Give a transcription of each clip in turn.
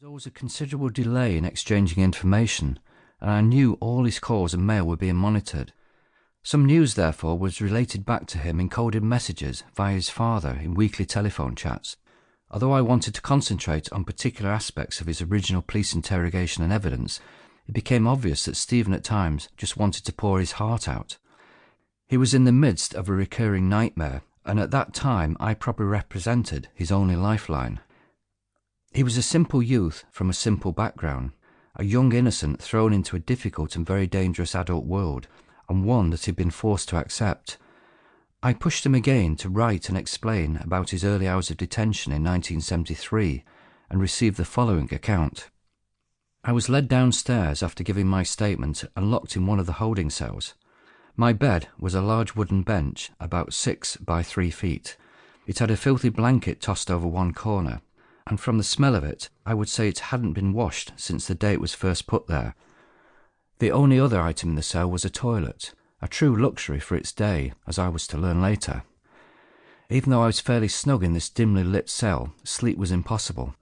There was always a considerable delay in exchanging information, and I knew all his calls and mail were being monitored. Some news, therefore, was related back to him in coded messages via his father in weekly telephone chats. Although I wanted to concentrate on particular aspects of his original police interrogation and evidence, it became obvious that Stephen at times just wanted to pour his heart out. He was in the midst of a recurring nightmare, and at that time I probably represented his only lifeline. He was a simple youth from a simple background, a young innocent thrown into a difficult and very dangerous adult world, and one that he'd been forced to accept. I pushed him again to write and explain about his early hours of detention in 1973, and received the following account. I was led downstairs after giving my statement and locked in one of the holding cells. My bed was a large wooden bench about 6 by 3 feet. It had a filthy blanket tossed over one corner, and from the smell of it, I would say it hadn't been washed since the day it was first put there. The only other item in the cell was a toilet, a true luxury for its day, as I was to learn later. Even though I was fairly snug in this dimly lit cell, sleep was impossible.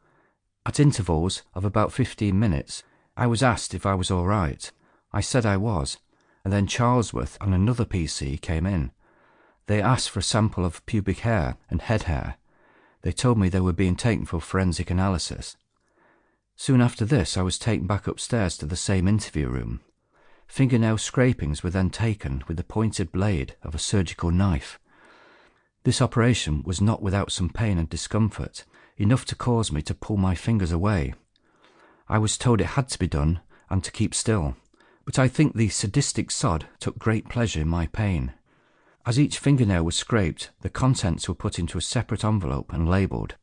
At intervals of about 15 minutes, I was asked if I was all right. I said I was, and then Charlesworth and another PC came in. They asked for a sample of pubic hair and head hair. They told me they were being taken for forensic analysis. Soon after this, I was taken back upstairs to the same interview room. Fingernail scrapings were then taken with the pointed blade of a surgical knife. This operation was not without some pain and discomfort, enough to cause me to pull my fingers away. I was told it had to be done and to keep still, but I think the sadistic sod took great pleasure in my pain. As each fingernail was scraped, the contents were put into a separate envelope and labelled.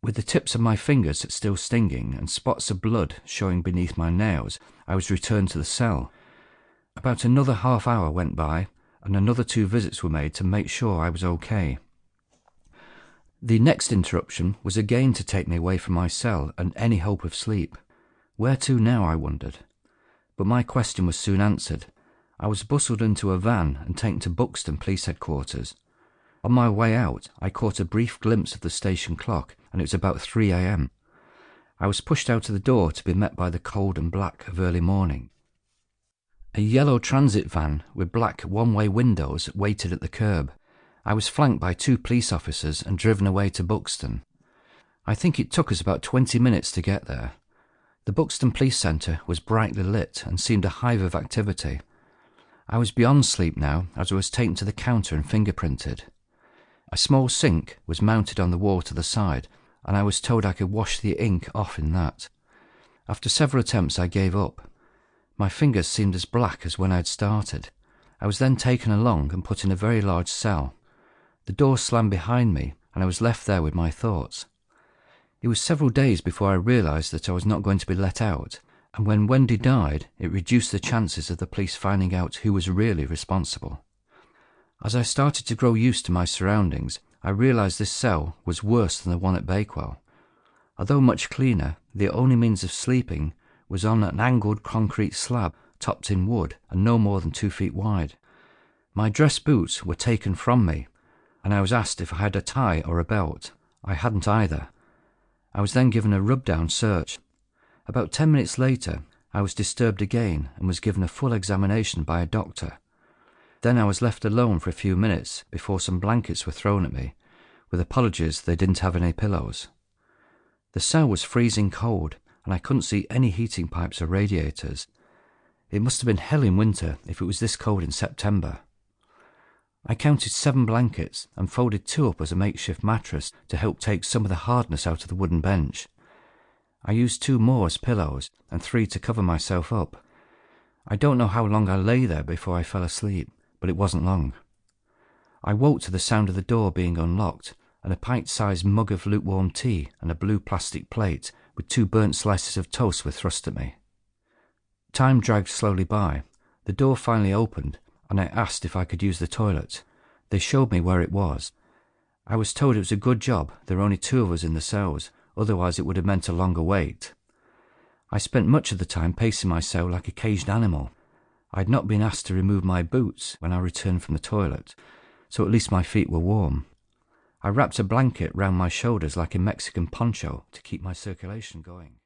With the tips of my fingers still stinging and spots of blood showing beneath my nails, I was returned to the cell. About another half hour went by, and another 2 visits were made to make sure I was okay. The next interruption was again to take me away from my cell and any hope of sleep. Where to now, I wondered. But my question was soon answered. I was bustled into a van and taken to Buxton Police Headquarters. On my way out, I caught a brief glimpse of the station clock, and it was about 3 a.m. I was pushed out of the door to be met by the cold and black of early morning. A yellow transit van with black one-way windows waited at the curb. I was flanked by 2 police officers and driven away to Buxton. I think it took us about 20 minutes to get there. The Buxton Police Centre was brightly lit and seemed a hive of activity. I was beyond sleep now, as I was taken to the counter and fingerprinted. A small sink was mounted on the wall to the side, and I was told I could wash the ink off in that. After several attempts I gave up. My fingers seemed as black as when I had started. I was then taken along and put in a very large cell. The door slammed behind me, and I was left there with my thoughts. It was several days before I realised that I was not going to be let out, and when Wendy died, it reduced the chances of the police finding out who was really responsible. As I started to grow used to my surroundings, I realised this cell was worse than the one at Bakewell. Although much cleaner, the only means of sleeping was on an angled concrete slab topped in wood and no more than 2 feet wide. My dress boots were taken from me, and I was asked if I had a tie or a belt. I hadn't either. I was then given a rub-down search. About 10 minutes later, I was disturbed again and was given a full examination by a doctor. Then I was left alone for a few minutes before some blankets were thrown at me, with apologies they didn't have any pillows. The cell was freezing cold, and I couldn't see any heating pipes or radiators. It must have been hell in winter if it was this cold in September. I counted 7 blankets and folded 2 up as a makeshift mattress to help take some of the hardness out of the wooden bench. I used 2 more as pillows and 3 to cover myself up. I don't know how long I lay there before I fell asleep, but it wasn't long. I woke to the sound of the door being unlocked, and a pint-sized mug of lukewarm tea and a blue plastic plate with 2 burnt slices of toast were thrust at me. Time dragged slowly by. The door finally opened, and I asked if I could use the toilet. They showed me where it was. I was told it was a good job there were only 2 of us in the cells, otherwise it would have meant a longer wait. I spent much of the time pacing my cell like a caged animal. I had not been asked to remove my boots when I returned from the toilet, so at least my feet were warm. I wrapped a blanket round my shoulders like a Mexican poncho to keep my circulation going.